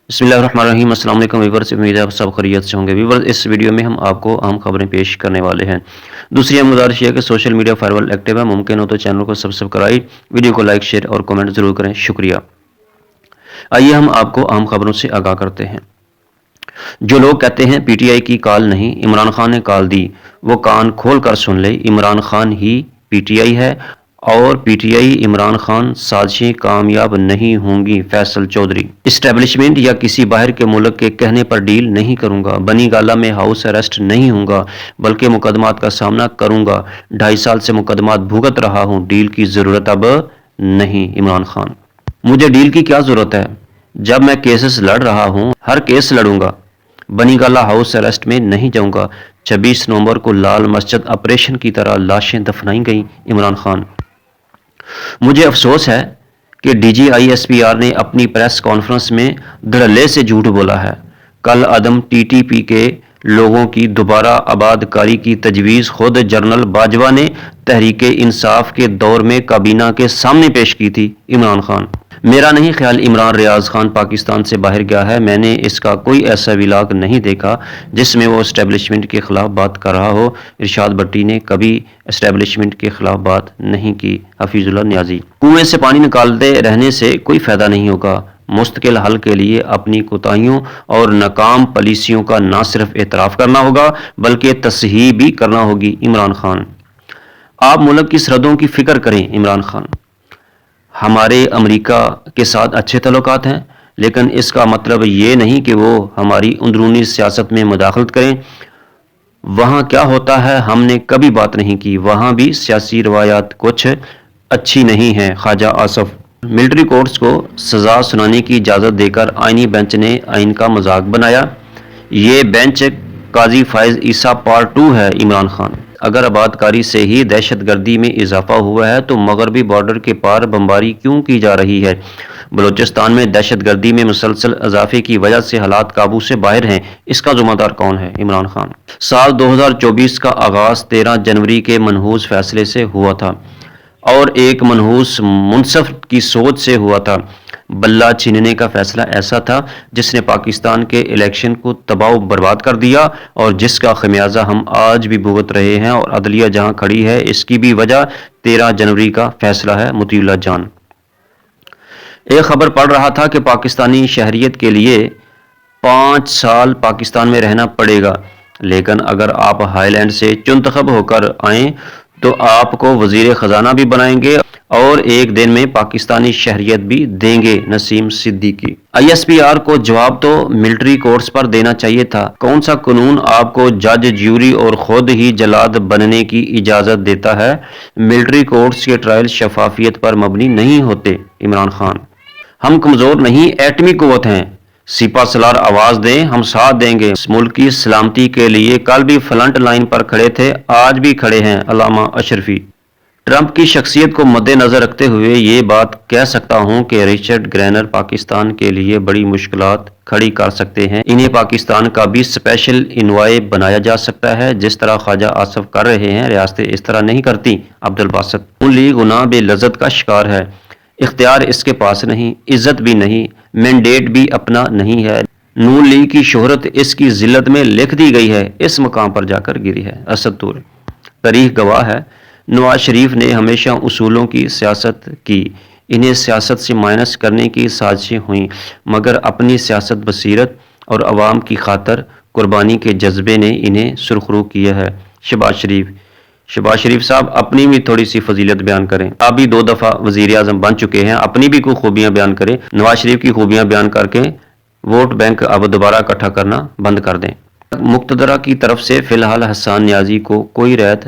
بسم اللہ الرحمن الرحیم۔ السلام علیکم ویورز، امید ہے آپ سب خیریت سے ہوں گے۔ ویورز، اس ویڈیو میں ہم آپ کو اہم خبریں پیش کرنے والے ہیں۔ دوسری اہم گزارش یہ ہے کہ سوشل میڈیا فائر ایکٹیو ہے، ممکن ہو تو چینل کو سبسکرائب، ویڈیو کو لائک، شیئر اور کمنٹ ضرور کریں، شکریہ۔ آئیے ہم آپ کو اہم خبروں سے آگاہ کرتے ہیں۔ جو لوگ کہتے ہیں پی ٹی آئی کی کال نہیں، عمران خان نے کال دی، وہ کان کھول کر سن لے، عمران خان ہی پی ٹی آئی ہے اور P T I Imran Khan سازشیں کامیاب نہیں ہوں گی، فیصل چودھری۔ اسٹیبلشمنٹ یا کسی باہر کے ملک کے کہنے پر ڈیل نہیں کروں گا، بنی گالہ میں ہاؤس اریسٹ نہیں ہوں گا بلکہ مقدمات کا سامنا کروں گا، 2.5 سال سے مقدمات بھگت رہا ہوں، ڈیل کی ضرورت اب نہیں، عمران خان۔ مجھے ڈیل کی کیا ضرورت ہے جب میں کیسز لڑ رہا ہوں، ہر کیس لڑوں گا، بنی گالہ ہاؤس اریسٹ میں نہیں جاؤں گا۔ 26 نومبر کو لال مسجد آپریشن کی طرح لاشیں دفنائی گئیں، عمران خان۔ مجھے افسوس ہے کہ D G I S P R نے اپنی پریس کانفرنس میں دھڑلے سے جھوٹ بولا ہے۔ کل عدم ٹی ٹی پی کے لوگوں کی دوبارہ آباد کاری کی تجویز خود جنرل باجوہ نے تحریک انصاف کے دور میں کابینہ کے سامنے پیش کی تھی، عمران خان۔ میرا نہیں خیال عمران ریاض خان پاکستان سے باہر گیا ہے، میں نے اس کا کوئی ایسا ولاگ نہیں دیکھا جس میں وہ اسٹیبلشمنٹ کے خلاف بات کر رہا ہو۔ ارشاد بٹی نے کبھی اسٹیبلشمنٹ کے خلاف بات نہیں کی، حفیظ اللہ نیازی۔ کنویں سے پانی نکالتے رہنے سے کوئی فائدہ نہیں ہوگا، مستقل حل کے لیے اپنی کوتاہیوں اور ناکام پالیسیوں کا نہ صرف اعتراف کرنا ہوگا بلکہ تصحیح بھی کرنا ہوگی، عمران خان۔ آپ ملک کی سرحدوں کی فکر کریں، عمران خان۔ ہمارے امریکہ کے ساتھ اچھے تعلقات ہیں، لیکن اس کا مطلب یہ نہیں کہ وہ ہماری اندرونی سیاست میں مداخلت کریں۔ وہاں کیا ہوتا ہے ہم نے کبھی بات نہیں کی، وہاں بھی سیاسی روایات کچھ اچھی نہیں ہیں، خواجہ آصف۔ ملٹری کورٹس کو سزا سنانے کی اجازت دے کر آئینی بینچ نے آئین کا مذاق بنایا، یہ بینچ قاضی فائز عیسیٰ پارٹ 2 ہے، عمران خان۔ اگر آباد کاری سے ہی دہشت گردی میں اضافہ ہوا ہے تو مغربی بارڈر کے پار بمباری کیوں کی جا رہی ہے؟ بلوچستان میں دہشت گردی میں مسلسل اضافے کی وجہ سے حالات قابو سے باہر ہیں، اس کا ذمہ دار کون ہے؟ عمران خان۔ سال 2024 کا آغاز 13 جنوری کے منحوس فیصلے سے ہوا تھا اور ایک منحوس منصف کی سوچ سے ہوا تھا۔ بلہ چھیننے کا فیصلہ ایسا تھا جس نے پاکستان کے الیکشن کو تباہ و برباد کر دیا اور جس کا خمیازہ ہم آج بھی بھگت رہے ہیں، اور عدلیہ جہاں کھڑی ہے اس کی بھی وجہ 13 جنوری کا فیصلہ ہے، مطیع اللہ جان۔ ایک خبر پڑھ رہا تھا کہ پاکستانی شہریت کے لیے 5 سال پاکستان میں رہنا پڑے گا، لیکن اگر آپ ہائی لینڈ سے چنتخب ہو کر آئیں تو آپ کو وزیر خزانہ بھی بنائیں گے اور ایک دن میں پاکستانی شہریت بھی دیں گے، Naseem Siddiqui. I S P R کو جواب تو ملٹری کورٹس پر دینا چاہیے تھا، کون سا قانون آپ کو جج، جیوری اور خود ہی جلاد بننے کی اجازت دیتا ہے؟ ملٹری کورٹس کے ٹرائل شفافیت پر مبنی نہیں ہوتے، عمران خان۔ ہم کمزور نہیں، ایٹمی قوت ہیں، سپہ سالار آواز دیں، ہم ساتھ دیں گے، ملک کی سلامتی کے لیے کل بھی فرنٹ لائن پر کھڑے تھے، آج بھی کھڑے ہیں، علامہ اشرفی۔ ٹرمپ کی شخصیت کو مد نظر رکھتے ہوئے یہ بات کہہ سکتا ہوں کہ رچرڈ گرینر پاکستان کے لیے بڑی مشکلات کھڑی کر سکتے ہیں، انہیں پاکستان کا بھی اسپیشل انوائے بنایا جا سکتا ہے جس طرح خواجہ آصف کر رہے ہیں، ریاستیں اس طرح نہیں کرتی، عبدالباسط۔ نون لیگ گناہ بے لذت کا شکار ہے، اختیار اس کے پاس نہیں، عزت بھی نہیں، مینڈیٹ بھی اپنا نہیں ہے، نون لیگ کی شہرت اس کی ذلت میں لکھ دی گئی ہے، اس مقام پر جا کر گری ہے، اسد طور۔ تاریخ گواہ ہے، نواز شریف نے ہمیشہ اصولوں کی سیاست کی، انہیں سیاست سے مائنس کرنے کی سازشیں ہوئیں، مگر اپنی سیاست بصیرت اور عوام کی خاطر قربانی کے جذبے نے انہیں سرخرو کیا ہے۔ شہباز شریف صاحب اپنی بھی تھوڑی سی فضیلت بیان کریں، آپ بھی 2 دفعہ وزیر اعظم بن چکے ہیں، اپنی بھی کوئی خوبیاں بیان کریں، نواز شریف کی خوبیاں بیان کر کے ووٹ بینک اب دوبارہ اکٹھا کرنا بند کر دیں۔ مقتدرہ کی طرف سے فی الحال حسان نیازی کو کوئی رعایت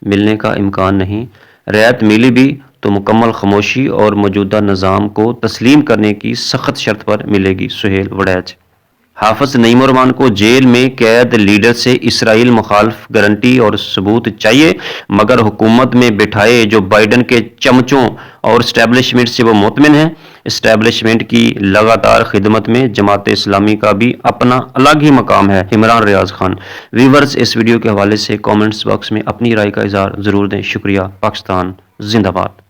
ملنے کا امکان نہیں، رعایت ملی بھی تو مکمل خاموشی اور موجودہ نظام کو تسلیم کرنے کی سخت شرط پر ملے گی، سہیل وڑیچ۔ حافظ نعیم الرحمان کو جیل میں قید، لیڈر سے اسرائیل مخالف گارنٹی اور ثبوت چاہیے، مگر حکومت میں بٹھائے جو بائیڈن کے چمچوں اور اسٹیبلشمنٹ سے وہ مطمئن ہیں۔ اسٹیبلشمنٹ کی لگاتار خدمت میں جماعت اسلامی کا بھی اپنا الگ ہی مقام ہے، عمران ریاض خان۔ ویورز، اس ویڈیو کے حوالے سے کامنٹس باکس میں اپنی رائے کا اظہار ضرور دیں، شکریہ۔ پاکستان زندہ باد۔